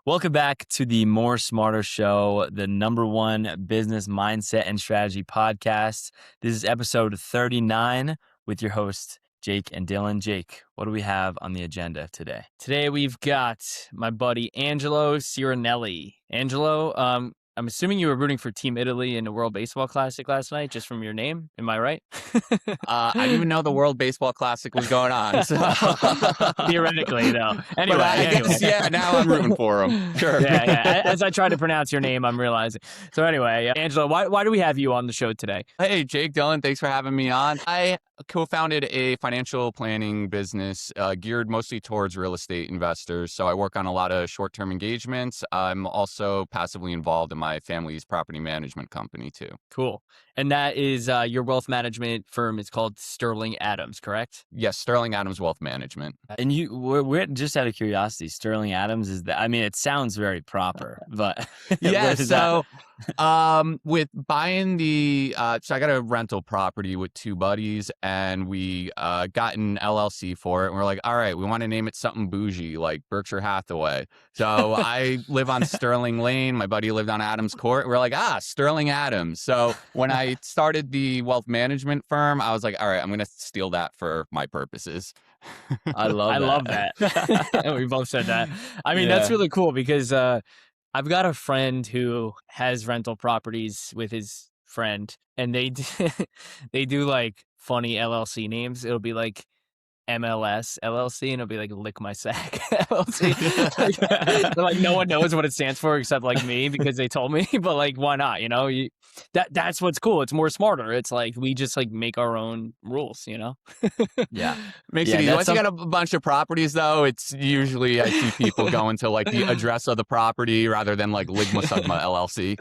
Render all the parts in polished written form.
Welcome back to the More Smarter Show, the number one business mindset and strategy podcast. This is episode 39 with your hosts, Jake and Dylan. Jake, what do we have on the agenda today? Today we've got my buddy Angelo Cirinelli. Angelo, I'm assuming you were rooting for Team Italy in the World Baseball Classic last night, just from your name. Am I right? I didn't even know the World Baseball Classic was going on. So. Theoretically, though. But I guess, yeah, now I'm rooting for him. Sure. Yeah. As I try to pronounce your name, I'm realizing. So anyway, Angelo, why do we have you on the show today? Hey, Jake, Dylan, thanks for having me on. I co-founded a financial planning business geared mostly towards real estate investors. So I work on a lot of short-term engagements. I'm also passively involved in my family's property management company too. Cool. And that is your wealth management firm. It's called Sterling Adams, correct? Yes, Sterling Adams Wealth Management. And we're just out of curiosity, Sterling Adams is that? I mean, it sounds very proper, but yeah. So with buying so I got a rental property with two buddies, and we got an LLC for it. And we're like, all right, we want to name it something bougie, like Berkshire Hathaway. So I live on Sterling Lane. My buddy lived on Adams Court. We're like, Sterling Adams. So when I started the wealth management firm, I was like, all right, I'm going to steal that for my purposes. I love that. We both said that. I mean, that's really cool because I've got a friend who has rental properties with his friend, and they do like funny LLC names. It'll be like MLS LLC, and it'll be like Lick My Sack LLC. Like no one knows what it stands for except like me because they told me. But like, why not? That's what's cool. It's more smarter. It's like we just like make our own rules. Yeah, makes it easy. Once you got a bunch of properties, though, it's usually I see people going to like the address of the property rather than like Ligma Sugma LLC.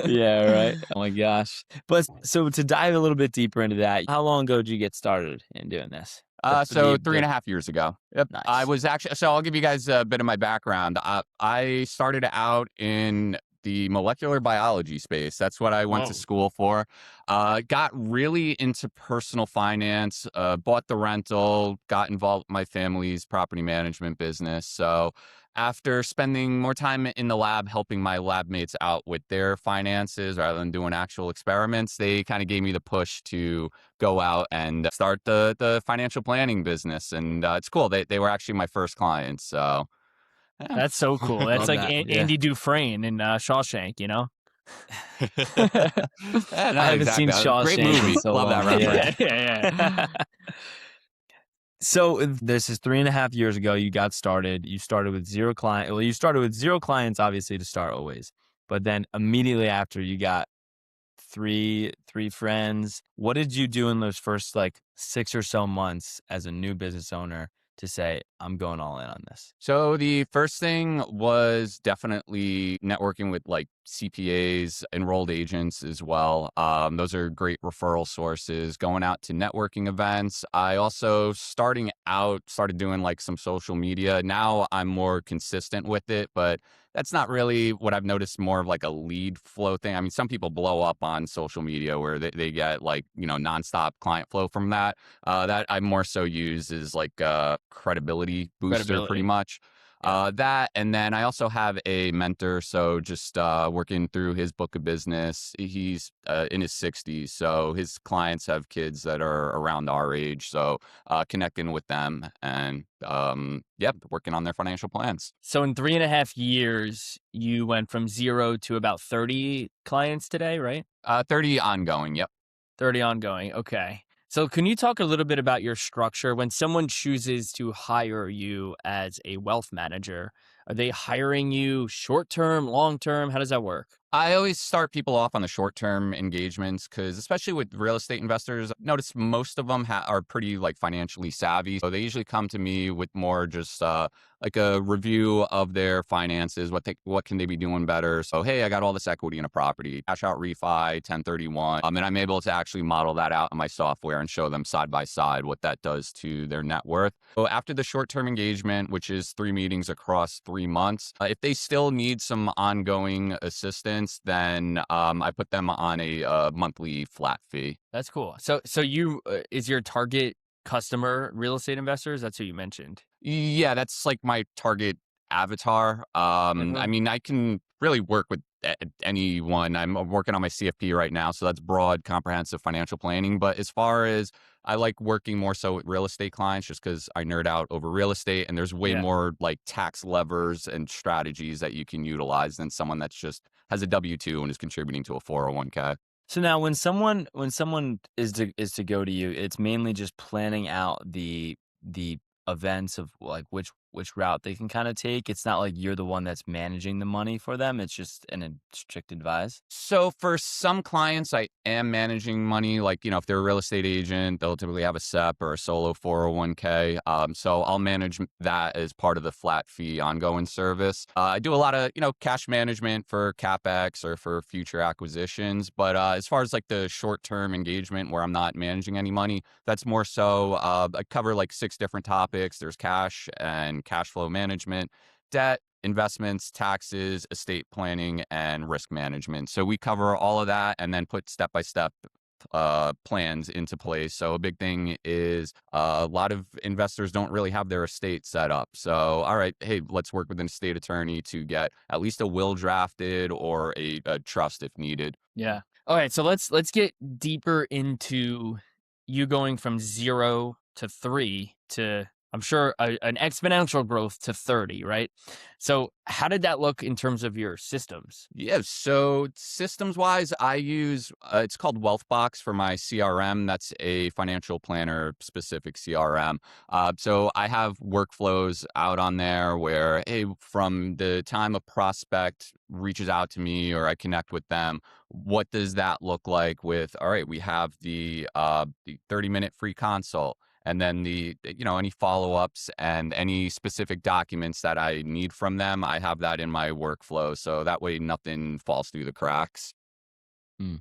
Yeah, right. Oh my gosh. But so to dive a little bit deeper into that, how long ago did you get started in doing this? So 3.5 years ago. Yep. Nice. I was actually, so I'll give you guys a bit of my background. I started out in the molecular biology space. That's what I went to school for. Got really into personal finance, bought the rental, got involved with my family's property management business. So after spending more time in the lab helping my lab mates out with their finances rather than doing actual experiments, they kind of gave me the push to go out and start the financial planning business. And it's cool. They were actually my first clients. So yeah. That's so cool. That's like Andy Dufresne in Shawshank, Yeah, I haven't seen Shawshank. Great movie. So love that reference. Yeah. So this is 3.5 years ago. You got started. You started with zero clients. Well, you started with zero clients, obviously, to start always. But then immediately after, you got three friends. What did you do in those first like 6 or so months as a new business owner to say, I'm going all in on this? So the first thing was definitely networking with like CPAs, enrolled agents as well. Those are great referral sources, going out to networking events. I also started doing like some social media. Now I'm more consistent with it, but that's not really what I've noticed, more of like a lead flow thing. I mean, some people blow up on social media where they get like, nonstop client flow from that. That I more so use is like a credibility booster pretty much. That, and then I also have a mentor. So just working through his book of business. He's in his 60s. So his clients have kids that are around our age. So connecting with them and working on their financial plans. So in 3.5 years, you went from zero to about 30 clients today, right? 30 ongoing. Yep. 30 ongoing. Okay. So can you talk a little bit about your structure? When someone chooses to hire you as a wealth manager, are they hiring you short-term, long-term? How does that work? I always start people off on the short-term engagements because, especially with real estate investors, I've noticed most of them are pretty like financially savvy. So they usually come to me with more just like a review of their finances, what can they be doing better. So, hey, I got all this equity in a property, cash out refi, 1031, and I'm able to actually model that out in my software and show them side by side what that does to their net worth. So after the short-term engagement, which is 3 meetings across 3 months, if they still need some ongoing assistance, then I put them on a monthly flat fee. That's cool. So you is your target customer real estate investors? That's who you mentioned. Yeah, that's like my target avatar. I Mhm. mean, I can really work with anyone. I'm working on my CFP right now, so that's broad, comprehensive financial planning. But as far as I like working more so with real estate clients, just because I nerd out over real estate, and there's way Yeah. more like tax levers and strategies that you can utilize than someone that's just has a W-2 and is contributing to a 401k. So now when someone is to go to you, it's mainly just planning out the events of like which route they can kind of take. It's not like you're the one that's managing the money for them. It's just an strict advice. So for some clients, I am managing money. Like, if they're a real estate agent, they'll typically have a SEP or a solo 401k. So I'll manage that as part of the flat fee ongoing service. I do a lot of, cash management for CapEx or for future acquisitions. But as far as like the short term engagement where I'm not managing any money, that's more so I cover like 6 different topics. There's cash and cash flow management, debt, investments, taxes, estate planning, and risk management. So we cover all of that and then put step by step plans into place. So a big thing is a lot of investors don't really have their estate set up. So, all right, hey, let's work with an estate attorney to get at least a will drafted or a trust if needed. Yeah. All right. So let's get deeper into you going from 0 to 3 to, I'm sure, an exponential growth to 30, right? So how did that look in terms of your systems? Yeah, so systems wise, I use it's called Wealthbox for my CRM. That's a financial planner specific CRM. So I have workflows out on there where, hey, from the time a prospect reaches out to me or I connect with them, what does that look like with, all right, we have the 30-minute free consult. And then any follow-ups and any specific documents that I need from them, I have that in my workflow. So that way nothing falls through the cracks. Mm.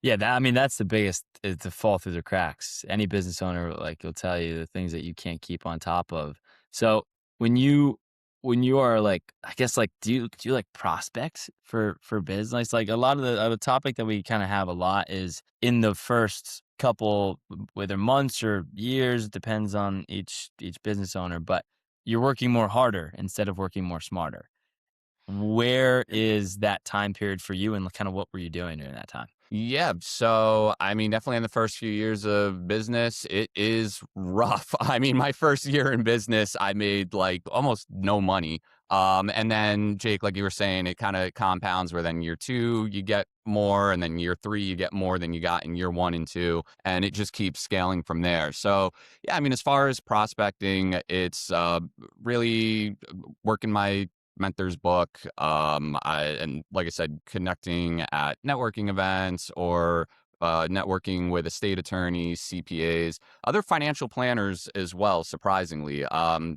Yeah, I mean, that's the biggest is to fall through the cracks. Any business owner, like, will tell you the things that you can't keep on top of. So when you when you are like, I guess, like, do you like prospects for business? Like a lot of the topic that we kind of have a lot is in the first couple, whether months or years, depends on each business owner. But you're working more harder instead of working more smarter. Where is that time period for you, and kind of what were you doing during that time? Yeah. So, I mean, definitely in the first few years of business, it is rough. I mean, my first year in business, I made like almost no money. And then Jake, like you were saying, it kind of compounds where then year 2, you get more. And then year 3, you get more than you got in year 1 and 2. And it just keeps scaling from there. So, yeah, I mean, as far as prospecting, it's really working my mentor's book. And like I said, connecting at networking events or networking with estate attorneys, CPAs, other financial planners as well, surprisingly.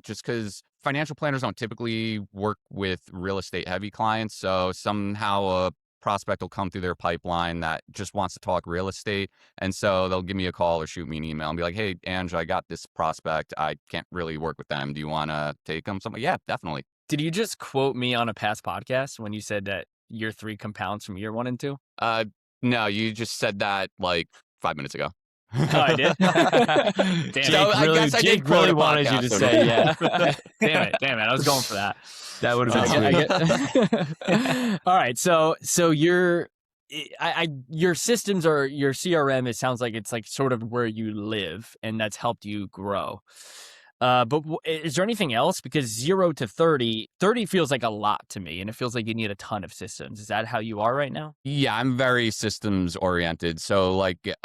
Just because financial planners don't typically work with real estate heavy clients. So somehow a prospect will come through their pipeline that just wants to talk real estate. And so they'll give me a call or shoot me an email and be like, hey, Angelo, I got this prospect. I can't really work with them. Do you want to take them? So I'm like, yeah, definitely. Did you just quote me on a past podcast when you said that year 3 compounds from year 1 and 2? Uh, no, you just said that like 5 minutes ago. Oh, I did? Damn So it. I guess I did Jake quote really a wanted you to podcast say, owner. yeah. Damn it. I was going for that. That would have I been sweet. get all right. So your systems or your CRM, it sounds like it's like sort of where you live, and that's helped you grow. But is there anything else? Because 0 to 30 feels like a lot to me, and it feels like you need a ton of systems. Is that how you are right now? Yeah, I'm very systems oriented. So like in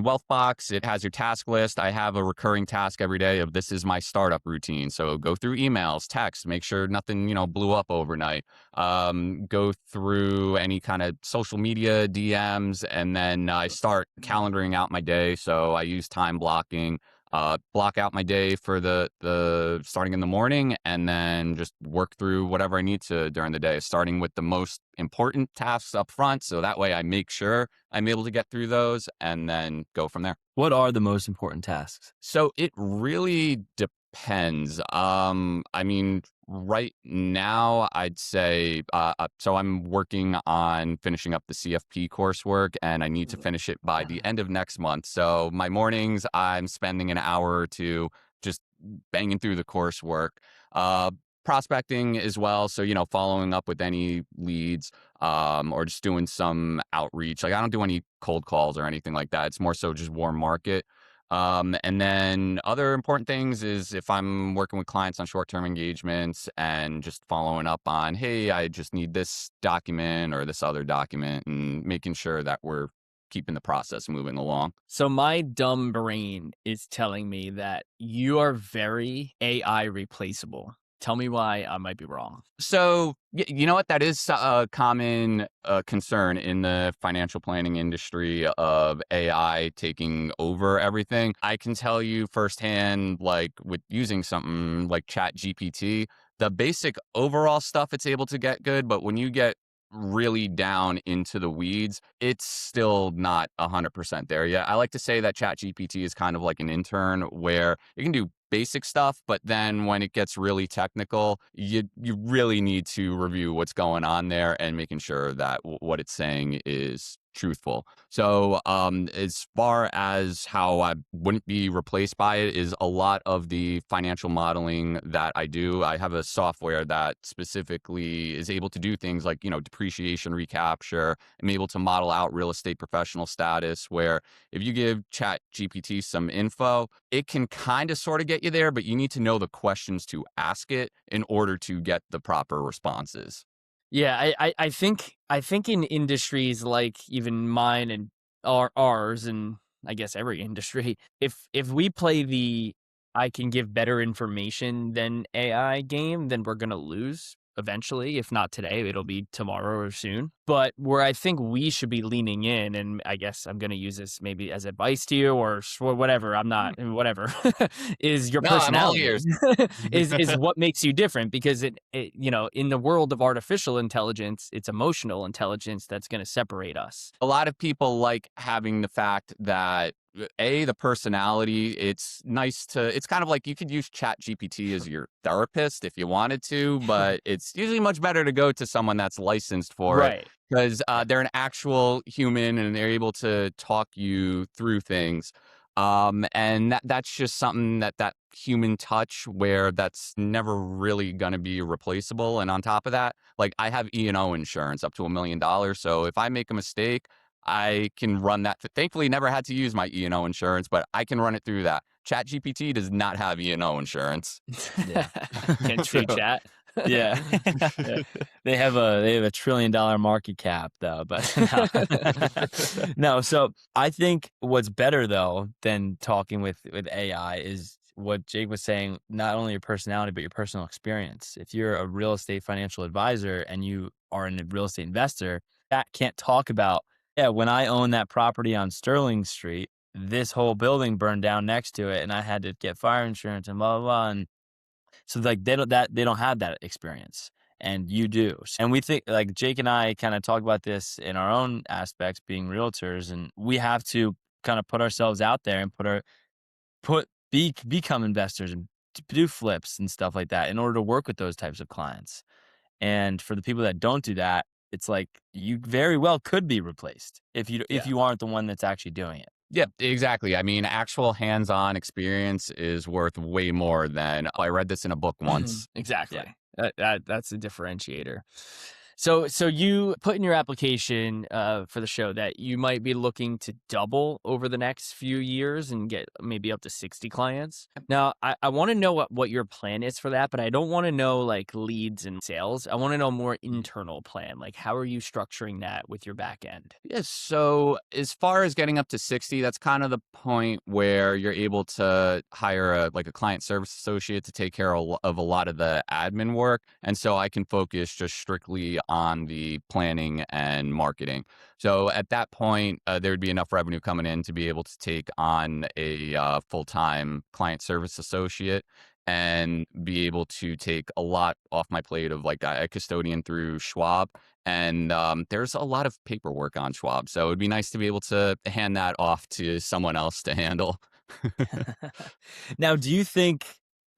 Wealthbox, it has your task list. I have a recurring task every day of this is my startup routine. So go through emails, text, make sure nothing, blew up overnight. Go through any kind of social media DMs, and then I start calendaring out my day. So I use time blocking. Block out my day for the starting in the morning and then just work through whatever I need to during the day, starting with the most important tasks up front. So that way I make sure I'm able to get through those and then go from there. What are the most important tasks? So it really depends. I mean, right now, I'd say, so I'm working on finishing up the CFP coursework, and I need to finish it by the end of next month. So my mornings, I'm spending an hour or two just banging through the coursework. Uh, Prospecting as well. So, following up with any leads, or just doing some outreach. Like, I don't do any cold calls or anything like that. It's more so just warm market. And then other important things is if I'm working with clients on short-term engagements and just following up on, hey, I just need this document or this other document, and making sure that we're keeping the process moving along. So my dumb brain is telling me that you are very AI replaceable. Tell me why I might be wrong. So, you know what? That is a common concern in the financial planning industry of AI taking over everything. I can tell you firsthand, like with using something like Chat GPT, the basic overall stuff it's able to get good, but when you get really down into the weeds, it's still not 100% there yet. I like to say that Chat GPT is kind of like an intern where it can do basic stuff, but then when it gets really technical, you really need to review what's going on there and making sure that what it's saying is truthful. So, as far as how I wouldn't be replaced by it is a lot of the financial modeling that I do. I have a software that specifically is able to do things like, depreciation recapture. I'm able to model out real estate professional status where if you give Chat GPT some info, it can kind of sort of get you there, but you need to know the questions to ask it in order to get the proper responses. Yeah, I think in industries like even mine and ours, and I guess every industry, if we play the I can give better information than AI game, then we're gonna lose eventually. If not today, it'll be tomorrow or soon. But where I think we should be leaning in, and I guess I'm gonna use this maybe as advice to you or whatever. I'm not whatever is your No, I'm all personality ears. is what makes you different because it in the world of artificial intelligence, it's emotional intelligence that's going to separate us. A lot of people like having the fact that the personality, it's kind of like you could use Chat GPT as your therapist if you wanted to, but it's usually much better to go to someone that's licensed for it Right. because Yeah. they're an actual human and they're able to talk you through things. And that's just something that human touch where that's never really going to be replaceable. And on top of that, like I have E&O insurance up to $1 million. So if I make a mistake, I can run that. Thankfully, never had to use my E&O insurance, but I can run it through that. Chat GPT does not have E&O insurance. Yeah. Can't So, trade chat. Yeah. Yeah. They have a $1 trillion market cap though, but no. No, so I think what's better though than talking with AI is what Jake was saying, not only your personality, but your personal experience. If you're a real estate financial advisor and you are a real estate investor, that can't talk about, yeah, when I owned that property on Sterling Street, this whole building burned down next to it and I had to get fire insurance and blah blah blah. And so like they don't have that experience and you do. And we think like Jake and I kind of talk about this in our own aspects being realtors, and we have to kind of put ourselves out there and become investors and do flips and stuff like that in order to work with those types of clients. And for the people that don't do that, it's like you very well could be replaced if Yeah. you aren't the one that's actually doing it. yeah, exactly. I mean, actual hands-on experience is worth way more than I read this in a book once. Exactly. Yeah. That's a differentiator. So you put in your application for the show that you might be looking to double over the next few years and get maybe up to 60 clients. Now, I want to know what your plan is for that, but I don't want to know like leads and sales. I want to know more internal plan. Like, how are you structuring that with your back end? Yes. So as far as getting up to 60, that's kind of the point where you're able to hire a client service associate to take care of a lot of the admin work. And so I can focus just strictly on the planning and marketing. So at that point, there'd be enough revenue coming in to be able to take on a full-time client service associate and be able to take a lot off my plate of like a custodian through Schwab. And there's a lot of paperwork on Schwab. So it'd be nice to be able to hand that off to someone else to handle. Now, do you think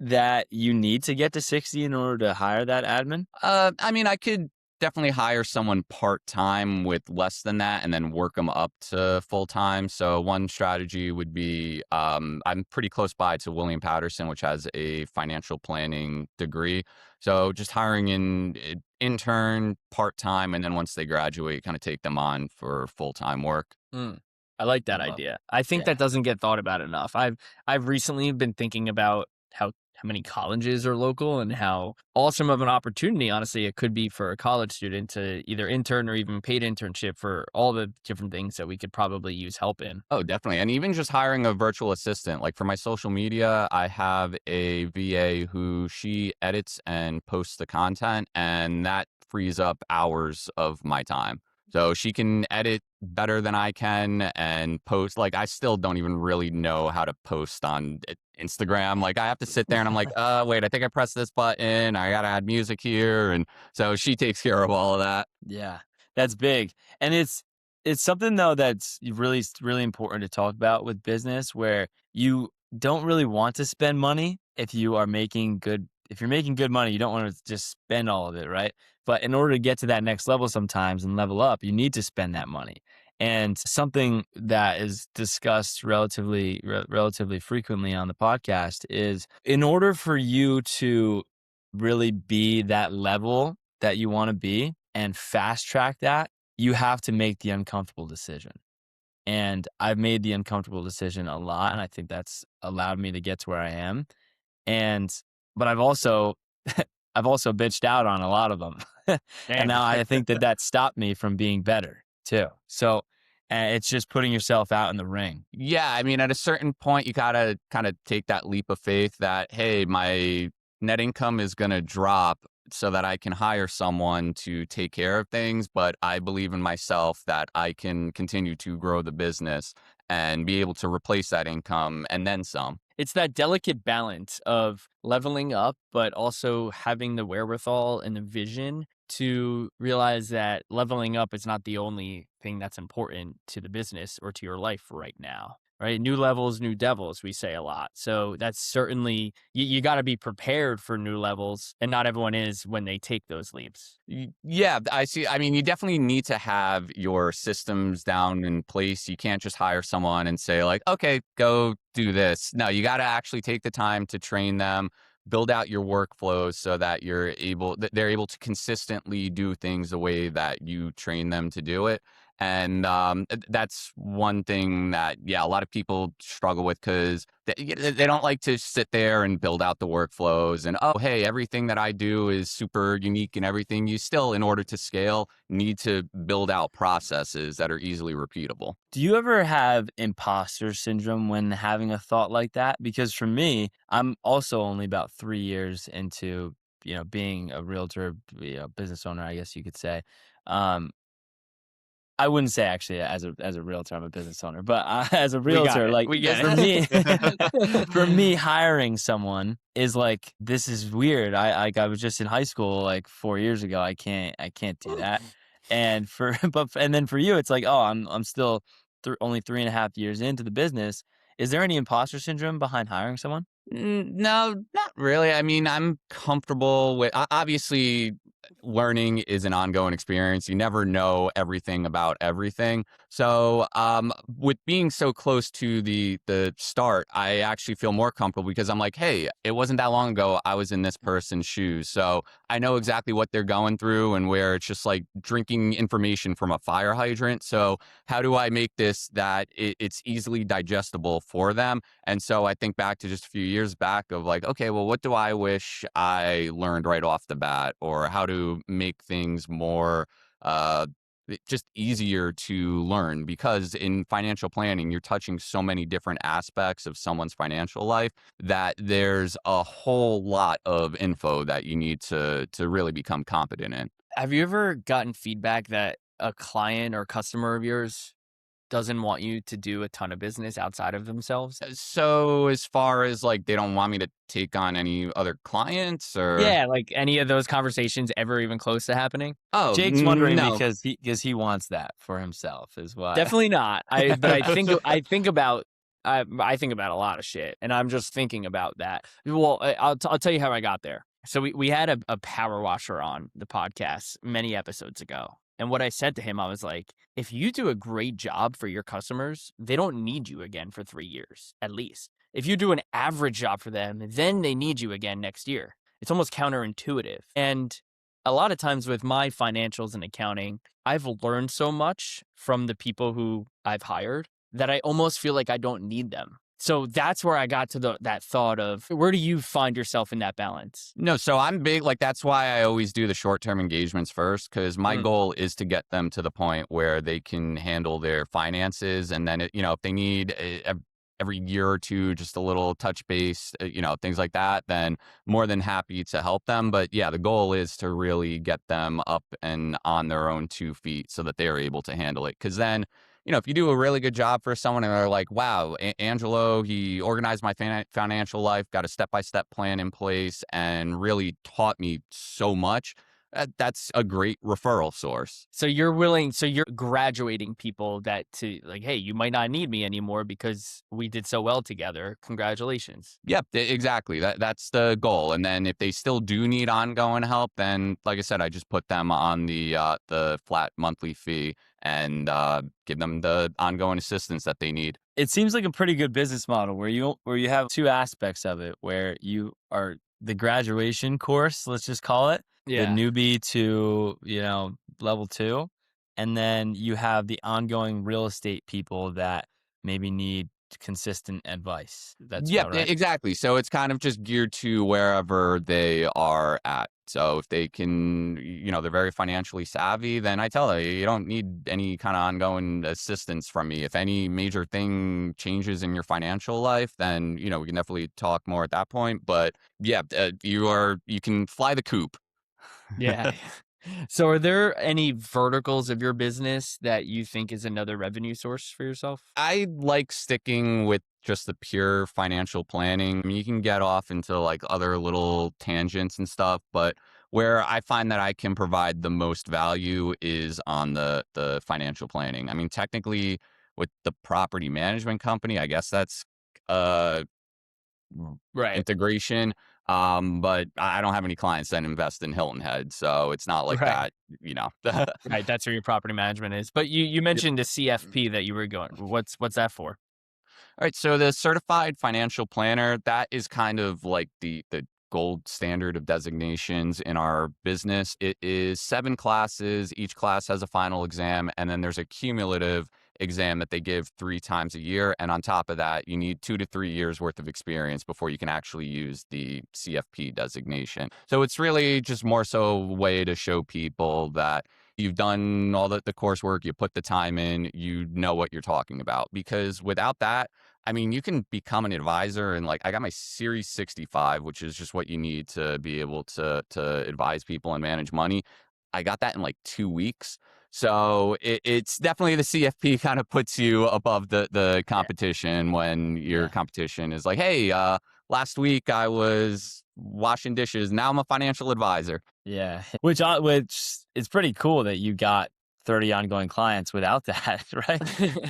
that you need to get to 60 in order to hire that admin? I mean, I could definitely hire someone part-time with less than that and then work them up to full-time. So one strategy would be, I'm pretty close by to William Patterson, which has a financial planning degree. So just hiring an intern part-time, and then once they graduate, kind of take them on for full-time work. Mm. I like that Love idea. I think that Yeah. doesn't get thought about enough. I've recently been thinking about how many colleges are local and how awesome of an opportunity, honestly, it could be for a college student to either intern or even paid internship for all the different things that we could probably use help in. Oh, definitely. And even just hiring a virtual assistant. Like for my social media, I have a VA who she edits and posts the content, and that frees up hours of my time. So she can edit better than I can and post. Like I still don't even really know how to post on Instagram. Like I have to sit there and I'm like, wait, I think I pressed this button. I got to add music here. And so she takes care of all of that. Yeah, that's big. And it's something though that's really important to talk about with business, where you don't really want to spend money if you're making good money, you don't want to just spend all of it, right? But in order to get to that next level sometimes and level up, you need to spend that money. And something that is discussed relatively frequently on the podcast is, in order for you to really be that level that you want to be and fast track that, you have to make the uncomfortable decision. And I've made the uncomfortable decision a lot, and I think that's allowed me to get to where I am. And but I've also I've also bitched out on a lot of them. And Damn. now I think that stopped me from being better too. So it's just putting yourself out in the ring. Yeah, I mean, at a certain point, you gotta kind of take that leap of faith that, hey, my net income is gonna drop so that I can hire someone to take care of things. But I believe in myself that I can continue to grow the business and be able to replace that income and then some. It's that delicate balance of leveling up, but also having the wherewithal and the vision to realize that leveling up is not the only thing that's important to the business or to your life right now. Right? New levels, new devils, we say a lot. So that's certainly, you got to be prepared for new levels, and not everyone is when they take those leaps. Yeah, I see. I mean, you definitely need to have your systems down in place. You can't just hire someone and say like, okay, go do this. No, you got to actually take the time to train them, build out your workflows so that they're able to consistently do things the way that you train them to do it. And that's one thing that, yeah, a lot of people struggle with because they don't like to sit there and build out the workflows and, oh, hey, everything that I do is super unique and everything. You still, in order to scale, need to build out processes that are easily repeatable. Do you ever have imposter syndrome when having a thought like that? Because for me, I'm also only about 3 years into, being a realtor, business owner, I guess you could say. Um, I wouldn't say actually as a realtor, I'm a business owner, but as a We got realtor, it. like We get for me, it. for me, hiring someone is like, this is weird. I was just in high school like 4 years ago. I can't do that. And and then for you, it's like, oh, I'm still only 3.5 years into the business. Is there any imposter syndrome behind hiring someone? No, not really. I mean, I'm comfortable with obviously learning is an ongoing experience. You never know everything about everything. So, with being so close to the start, I actually feel more comfortable because I'm like, hey, it wasn't that long ago I was in this person's shoes. So I know exactly what they're going through and where it's just like drinking information from a fire hydrant. So how do I make this that it's easily digestible for them? And so I think back to just a few years back of like, okay, well, what do I wish I learned right off the bat, or how to make things more just easier to learn? Because in financial planning, you're touching so many different aspects of someone's financial life that there's a whole lot of info that you need to really become competent in. Have you ever gotten feedback that a client or customer of yours doesn't want you to do a ton of business outside of themselves? So as far as like they don't want me to take on any other clients or Yeah, like any of those conversations ever even close to happening? oh Jake's wondering no. because he wants that for himself as well. Definitely not. But I think about I think about a lot of shit, and I'm just thinking about that. Well, I'll tell you how I got there. So we had a power washer on the podcast many episodes ago. And what I said to him, I was like, if you do a great job for your customers, they don't need you again for 3 years, at least. If you do an average job for them, then they need you again next year. It's almost counterintuitive. And a lot of times with my financials and accounting, I've learned so much from the people who I've hired that I almost feel like I don't need them. So that's where I got to that thought of, where do you find yourself in that balance? No, so I'm big, like that's why I always do the short-term engagements first, because my goal is to get them to the point where they can handle their finances, and then if they need every year or two just a little touch base, things like that, then more than happy to help them. But yeah, the goal is to really get them up and on their own 2 feet so that they're able to handle it. Because then, if you do a really good job for someone and they're like, wow, Angelo, he organized my financial life, got a step-by-step plan in place, and really taught me so much, that's a great referral source. So you're graduating people that to like, hey, you might not need me anymore because we did so well together. Congratulations. Yep, exactly. That's the goal. And then if they still do need ongoing help, then like I said, I just put them on the flat monthly fee and give them the ongoing assistance that they need. It seems like a pretty good business model where you have two aspects of it, where you are the graduation course, let's just call it, the newbie to, level 2. And then you have the ongoing real estate people that maybe need consistent advice. That's right. Exactly. So it's kind of just geared to wherever they are at. So if they can, they're very financially savvy, then I tell them, you don't need any kind of ongoing assistance from me. If any major thing changes in your financial life, then, we can definitely talk more at that point. But yeah, you can fly the coop. Yeah. So are there any verticals of your business that you think is another revenue source for yourself? I like sticking with just the pure financial planning. I mean, you can get off into like other little tangents and stuff, but where I find that I can provide the most value is on the financial planning. I mean, technically with the property management company, I guess that's right integration. But I don't have any clients that invest in Hilton Head, so it's not like that, Right, that's where your property management is. But you mentioned the CFP that you were going. What's that for? All right, so the certified financial planner, that is kind of like the gold standard of designations in our business. It is 7 classes. Each class has a final exam, and then there's a cumulative exam that they give 3 times a year. And on top of that, you need 2 to 3 years worth of experience before you can actually use the CFP designation. So it's really just more so a way to show people that you've done all the coursework, you put the time in, you know what you're talking about. Because without that, I mean, you can become an advisor, and like I got my Series 65, which is just what you need to be able to advise people and manage money. I got that in like 2 weeks. So it's definitely the CFP kind of puts you above the competition when your competition is like, hey, last week I was washing dishes. Now I'm a financial advisor. Yeah, which is pretty cool that you got 30 ongoing clients without that, right?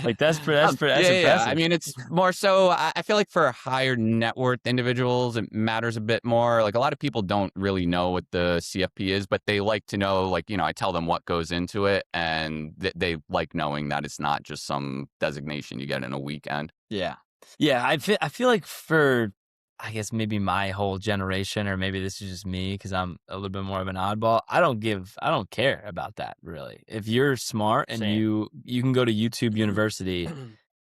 Like that's impressive. Yeah. I mean, it's more so, I feel like for higher net worth individuals, it matters a bit more. Like a lot of people don't really know what the CFP is, but they like to know, like, I tell them what goes into it, and they like knowing that it's not just some designation you get in a weekend. Yeah. I feel like for, I guess maybe my whole generation, or maybe this is just me because I'm a little bit more of an oddball. I don't care about that really. If you're smart and you can go to YouTube University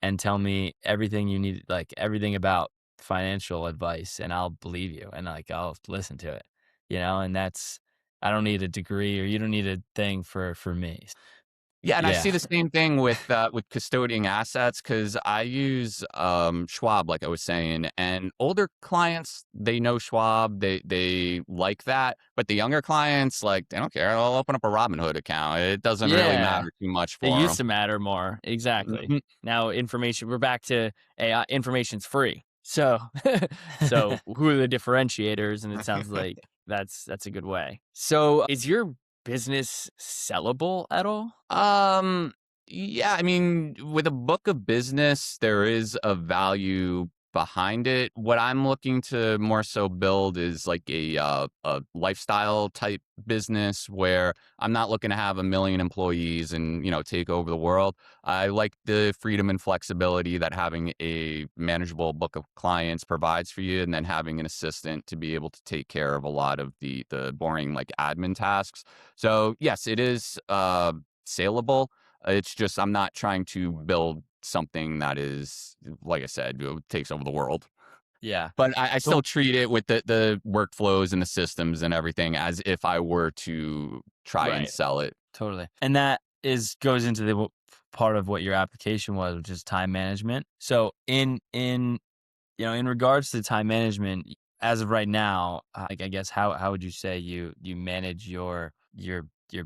and tell me everything you need, like everything about financial advice, and I'll believe you, and like I'll listen to it, and I don't need a degree, or you don't need a thing for me. Yeah, and I see the same thing with custodian assets, because I use Schwab, like I was saying, and older clients, they know Schwab, they like that, but the younger clients, like, they don't care. I'll open up a Robinhood account. It doesn't really matter too much for them. It used to matter more. Exactly. Mm-hmm. Now we're back to AI. Information's free. So who are the differentiators? And it sounds like that's a good way. So is your business sellable at all? Yeah, I mean, with a book of business, there is a value behind it. What I'm looking to more so build is like a lifestyle type business where I'm not looking to have a million employees and, take over the world. I like the freedom and flexibility that having a manageable book of clients provides for you, and then having an assistant to be able to take care of a lot of the boring like admin tasks. So yes, it is saleable. It's just I'm not trying to build something that is, like I said, takes over the world. Yeah. But I So still treat it with the workflows and the systems and everything as if I were to try and Right. sell it. totally. And that is goes into the part of what your application was, which is time management. So in regards to time management, as of right now, like I guess how would you say you manage your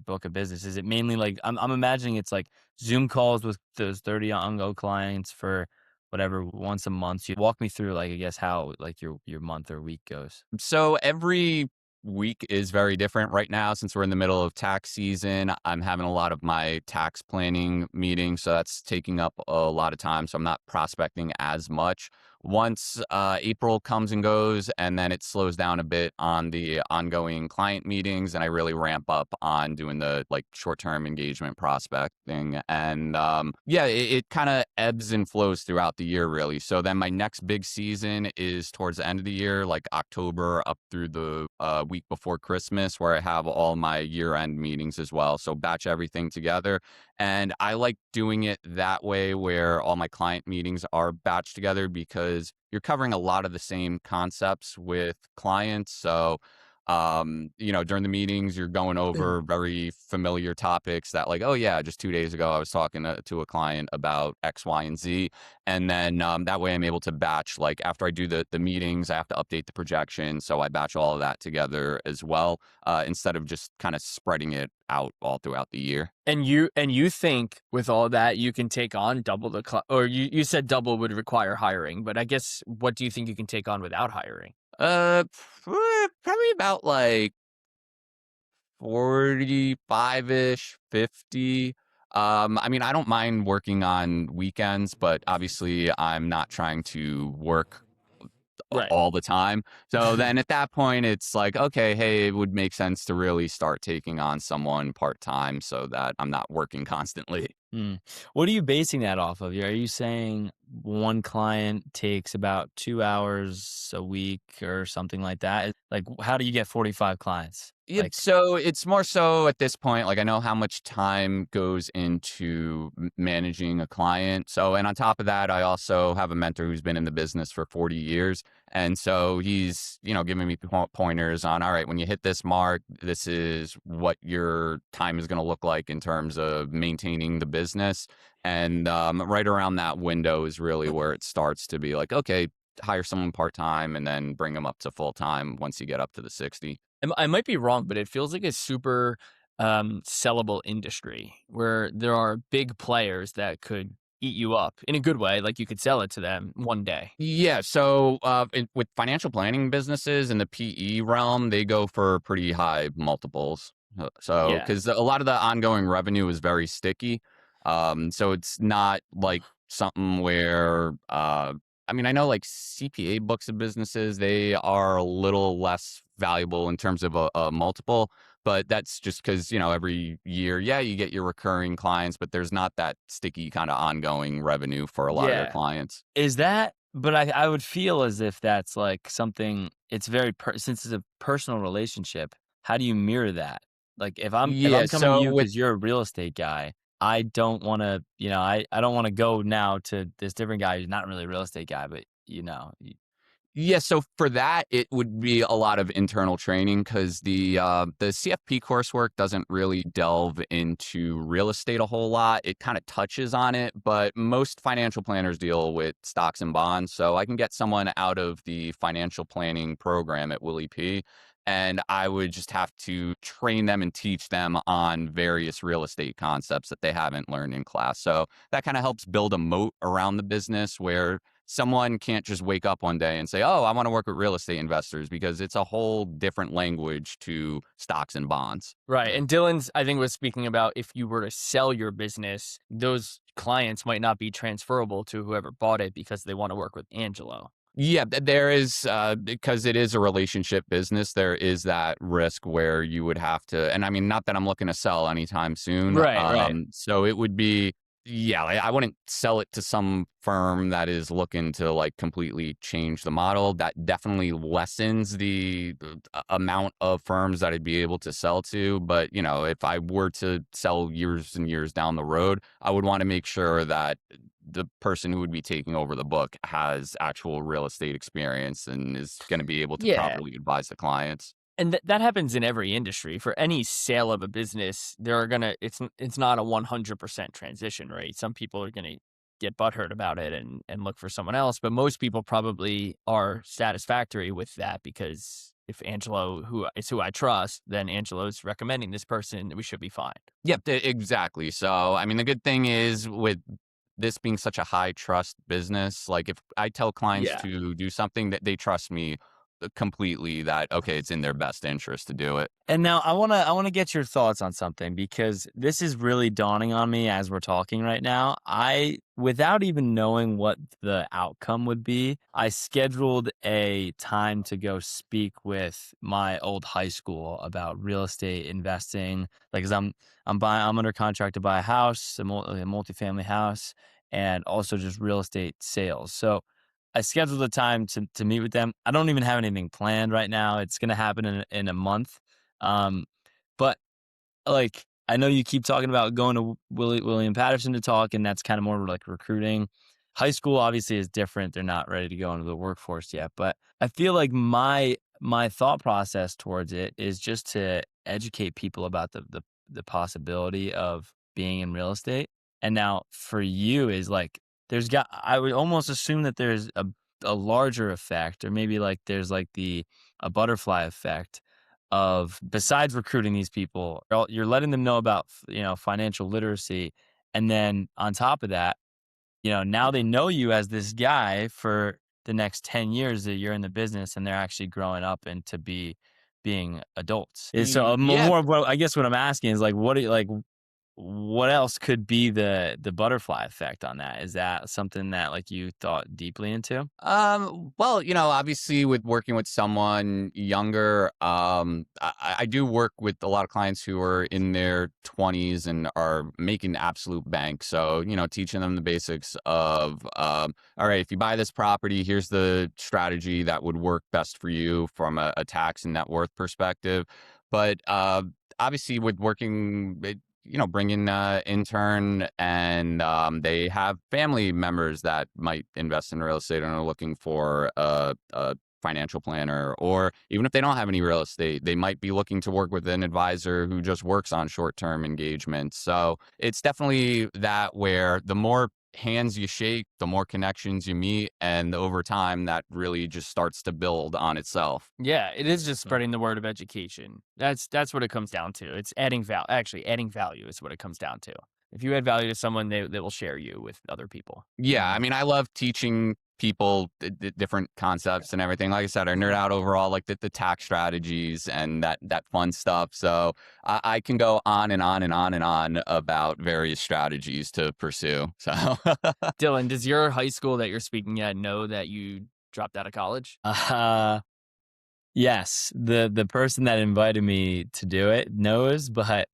book of business? Is it mainly like I'm imagining it's like Zoom calls with those 30 on-go clients for whatever once a month. So you walk me through like I guess how like your month or week goes. So every week is very different right now since we're in the middle of tax season. I'm having a lot of my tax planning meetings, so that's taking up a lot of time. So I'm not prospecting as much. Once April comes and goes, and then it slows down a bit on the ongoing client meetings, and I really ramp up on doing the like short-term engagement prospecting. And yeah, it kind of ebbs and flows throughout the year, really. So then my next big season is towards the end of the year, like October up through the week before Christmas, where I have all my year-end meetings as well. So batch everything together. And I like doing it that way where all my client meetings are batched together because you're covering a lot of the same concepts with clients. So, during the meetings, you're going over very familiar topics that like, oh yeah, just 2 days ago, I was talking to a client about X, Y, and Z. And then that way I'm able to batch, like after I do the meetings, I have to update the projection. So I batch all of that together as well, instead of just kind of spreading it out all throughout the year. And you think with all that you can take on double or you said double would require hiring, but I guess what do you think you can take on without hiring? Uh, Probably about like 45-ish, 50. I mean, I don't mind working on weekends, but obviously I'm not trying to work Right. all the time. So then at that point, it's like, okay, hey, it would make sense to really start taking on someone part time so that I'm not working constantly. Hmm. What are you basing that off of? Are you saying one client takes about 2 hours a week or something like that? Like, how do you get 45 clients? Yep. Like, So it's more so at this point, like I know how much time goes into managing a client. So, and on top of that, I also have a mentor who's been in the business for 40 years. And so he's, giving me pointers on, all right, when you hit this mark, this is what your time is going to look like in terms of maintaining the business. And right around that window is really where it starts to be like, okay, hire someone part time and then bring them up to full time once you get up to the 60. I might be wrong, but it feels like a super sellable industry where there are big players that could eat you up in a good way. Like you could sell it to them one day. Yeah, so with financial planning businesses in the PE realm, they go for pretty high multiples. So, Yeah. because a lot of the ongoing revenue is very sticky. So it's not like something where, I mean, I know like CPA books of businesses, they are a little less valuable in terms of a multiple, but that's just because, every year, yeah, you get your recurring clients, but there's not that sticky kind of ongoing revenue for a lot of their Yeah. clients. is that? But I would feel as if that's like something. It's very since it's a personal relationship. How do you mirror that? Like if Yeah, I'm coming to so you with because you're a real estate guy, I don't want to. I don't want to go now to this different guy who's not really a real estate guy, but Yeah, so for that, it would be a lot of internal training because the CFP coursework doesn't really delve into real estate a whole lot. It kind of touches on it, but most financial planners deal with stocks and bonds. So I can get someone out of the financial planning program at Willie P, and I would just have to train them and teach them on various real estate concepts that they haven't learned in class. So that kind of helps build a moat around the business where someone can't just wake up one day and say, oh, I want to work with real estate investors, because it's a whole different language to stocks and bonds. Right. And Dylan's, I think, was speaking about if you were to sell your business, those clients might not be transferable to whoever bought it because they want to work with Angelo. Yeah, there is, because it is a relationship business, there is that risk where you would have to, and I mean, not that I'm looking to sell anytime soon. Right. So it would be, yeah, like, I wouldn't sell it to some firm that is looking to like completely change the model. That definitely lessens the amount of firms that I'd be able to sell to. But, if I were to sell years and years down the road, I would want to make sure that the person who would be taking over the book has actual real estate experience and is going to be able to Yeah. properly advise the clients. And that happens in every industry. For any sale of a business, it's not a 100% transition, right? Some people are going to get butthurt about it and look for someone else, but most people probably are satisfactory with that, because if Angelo, who I trust, then Angelo's recommending this person, we should be fine. Yep, exactly. So, I mean, the good thing is, with this being such a high trust business, like if I tell clients Yeah. to do something, that they trust me completely, that, okay, it's in their best interest to do it. And now I wanna get your thoughts on something, because this is really dawning on me as we're talking right now. Without even knowing what the outcome would be, I scheduled a time to go speak with my old high school about real estate investing. Like, 'cause I'm under contract to buy a house, a multifamily house, and also just real estate sales. So I scheduled a time to meet with them. I don't even have anything planned right now. It's gonna happen in a month. Um, but like, I know you keep talking about going to William Patterson to talk, and that's kind of more like recruiting. High school obviously is different. They're not ready to go into the workforce yet, but I feel like my thought process towards it is just to educate people about the possibility of being in real estate. And now for you is like, I would almost assume that there's a larger effect, or maybe like there's like a butterfly effect of, besides recruiting these people, you're letting them know about, financial literacy. And then on top of that, now they know you as this guy for the next 10 years that you're in the business, and they're actually growing up into being adults. So Yeah. more of what I guess what I'm asking is like, what else could be the butterfly effect on that? Is that something that like you thought deeply into? Well, obviously with working with someone younger, I do work with a lot of clients who are in their 20s and are making absolute bank. So, teaching them the basics of, all right, if you buy this property, here's the strategy that would work best for you from a tax and net worth perspective. But, obviously with working, bring in intern, and they have family members that might invest in real estate and are looking for a financial planner, or even if they don't have any real estate, they might be looking to work with an advisor who just works on short-term engagements. So it's definitely that, where the more hands you shake, the more connections you meet, and over time that really just starts to build on itself. Yeah, it is just spreading the word of education. That's what it comes down to. It's adding value. Actually, adding value is what it comes down to. If you add value to someone, they will share you with other people. Yeah, I mean, I love teaching people different concepts and everything. Like I said, I nerd out overall, like the tax strategies and that fun stuff. So I can go on and on and on and on about various strategies to pursue. So Dylan, does your high school that you're speaking at know that you dropped out of college? Yes, the person that invited me to do it knows, but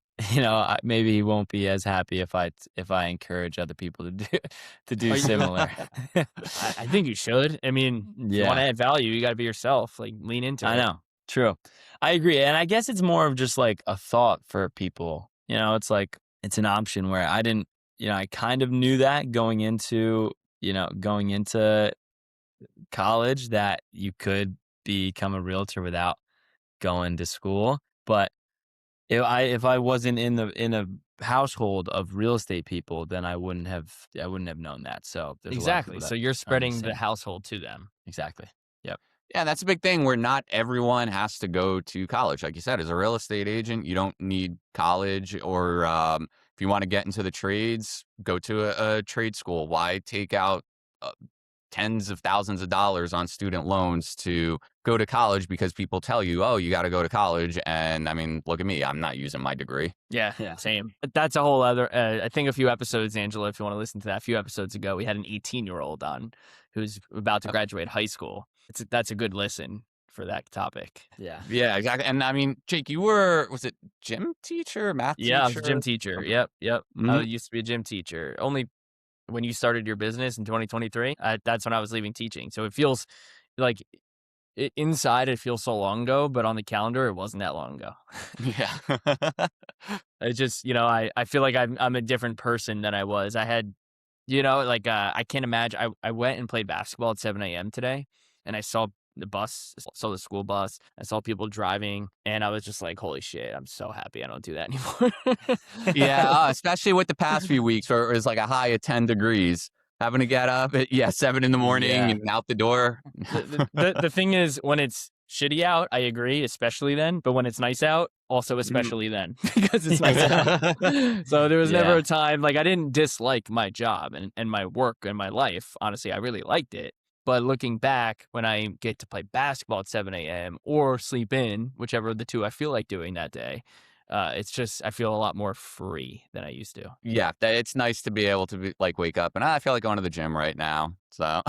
maybe he won't be as happy if I encourage other people to do similar. I think you should. I mean, if you want to add value, you got to be yourself. Like, lean into it. I know, true. I agree, and I guess it's more of just like a thought for people. It's like it's an option where I didn't. I kind of knew that going into college, that you could become a realtor without going to school, but if I wasn't in a household of real estate people, then I wouldn't have known that. So there's exactly. A lot of people So that you're spreading the understand. household to them. Exactly. Yep. yeah, that's a big thing, where not everyone has to go to college. Like you said, as a real estate agent, you don't need college, or if you want to get into the trades, go to a trade school. Why take out tens of thousands of dollars on student loans to go to college because people tell you, oh, you got to go to college. And I mean, look at me. I'm not using my degree. Yeah, same. That's a whole other, I think a few episodes, Angelo, if you want to listen to that, a few episodes ago, we had an 18-year-old on who's about to graduate high school. That's a good listen for that topic. Yeah. Yeah, exactly. And I mean, Jake, was it gym teacher, math teacher? Yeah, I was a gym teacher. Okay. Yep. Mm-hmm. I used to be a gym teacher. Only when you started your business in 2023, that's when I was leaving teaching. So it feels like inside it feels so long ago, but on the calendar, it wasn't that long ago. Yeah. It's just, I feel like I'm a different person than I was. I had, I can't imagine. I went and played basketball at 7 a.m. today, and I saw the school bus. I saw people driving, and I was just like, holy shit, I'm so happy I don't do that anymore. Yeah, especially with the past few weeks where it was like a high of 10 degrees. Having to get up at 7 in the morning and out the door. The thing is, when it's shitty out, I agree, especially then. But when it's nice out, also especially then, because it's nice out. So there was never a time, like I didn't dislike my job and my work and my life. Honestly, I really liked it. But looking back, when I get to play basketball at 7 a.m. or sleep in, whichever of the two I feel like doing that day, it's just, I feel a lot more free than I used to. Yeah, it's nice to be able to wake up and I feel like going to the gym right now. So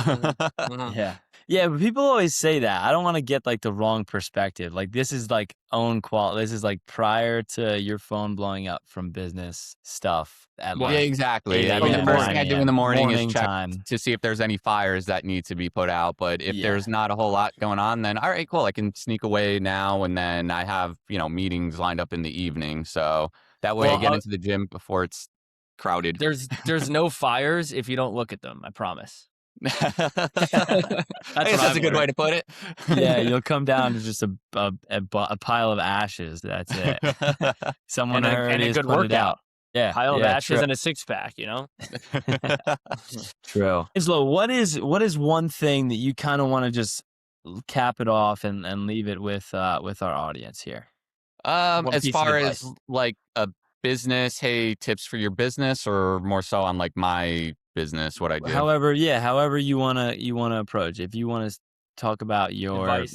Yeah, but people always say that. I don't want to get like the wrong perspective. Like this is like this is like prior to your phone blowing up from business stuff at yeah, exactly. I mean, the first thing I do in the morning is check to see if there's any fires that need to be put out. But if there's not a whole lot going on, then all right, cool. I can sneak away now, and then I have meetings lined up in the evening, so that way I get into the gym before it's crowded. There's no fires if you don't look at them. I promise. That's a good way to put it. Yeah, you'll come down to just a pile of ashes. That's it. Someone and a good workout. Yeah, pile of ashes and a 6-pack. True. Angelo, what is one thing that you kind of want to just cap it off and leave it with our audience here? As far as like a business, hey, tips for your business, or more so on like my business, what I do. However you wanna approach. If you want to talk about your advice,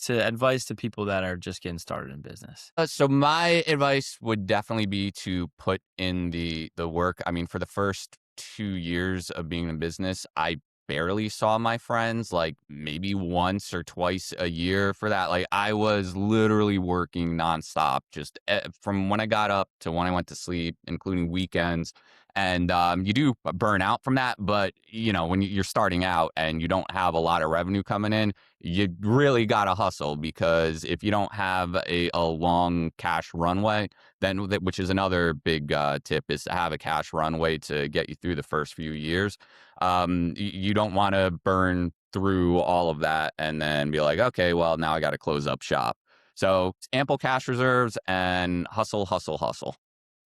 advice to people that are just getting started in business. So my advice would definitely be to put in the work. I mean, for the first 2 years of being in business, I barely saw my friends, like maybe once or twice a year for that. Like I was literally working nonstop, just from when I got up to when I went to sleep, including weekends. And you do burn out from that. But, when you're starting out and you don't have a lot of revenue coming in, you really got to hustle, because if you don't have a long cash runway, then which is another big tip, is to have a cash runway to get you through the first few years. You don't want to burn through all of that and then be like, okay, well, now I got to close up shop. So ample cash reserves and hustle.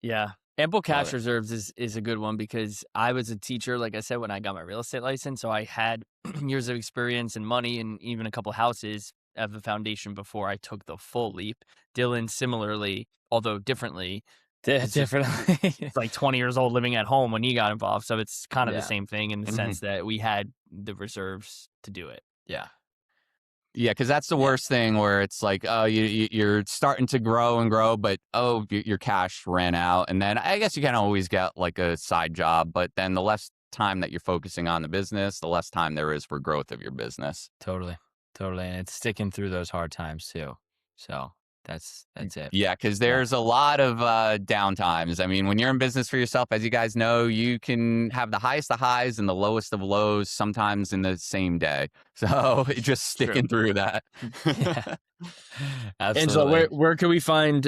Yeah. Ample cash reserves is a good one, because I was a teacher, like I said, when I got my real estate license. So I had years of experience and money and even a couple houses of the foundation before I took the full leap. Dylan, similarly, although differently. It's like 20 years old living at home when he got involved. So it's kind of the same thing in the sense that we had the reserves to do it. Yeah. Yeah, because that's the worst thing, where it's like, oh, you're starting to grow and grow, but your cash ran out. And then I guess you can always get like a side job, but then the less time that you're focusing on the business, the less time there is for growth of your business. Totally. And it's sticking through those hard times too. So that's it. Yeah, because there's a lot of downtimes. I mean, when you're in business for yourself, as you guys know, you can have the highest of highs and the lowest of lows sometimes in the same day. So just sticking through that. Yeah. Angelo, where can we find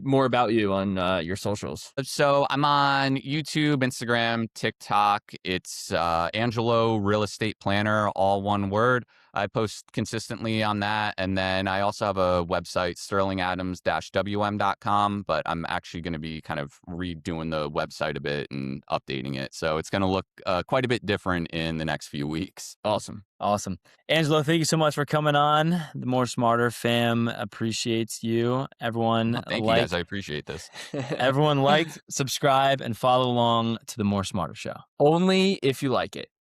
more about you on your socials? So I'm on YouTube, Instagram, TikTok. It's Angelo Real Estate Planner, all one word. I post consistently on that. And then I also have a website, sterlingadams-wm.com, but I'm actually going to be kind of redoing the website a bit and updating it. So it's going to look quite a bit different in the next few weeks. Awesome. Angelo, thank you so much for coming on. The More Smarter fam appreciates you. Everyone, thank you guys. I appreciate this. Everyone subscribe, and follow along to the More Smarter show. Only if you like it.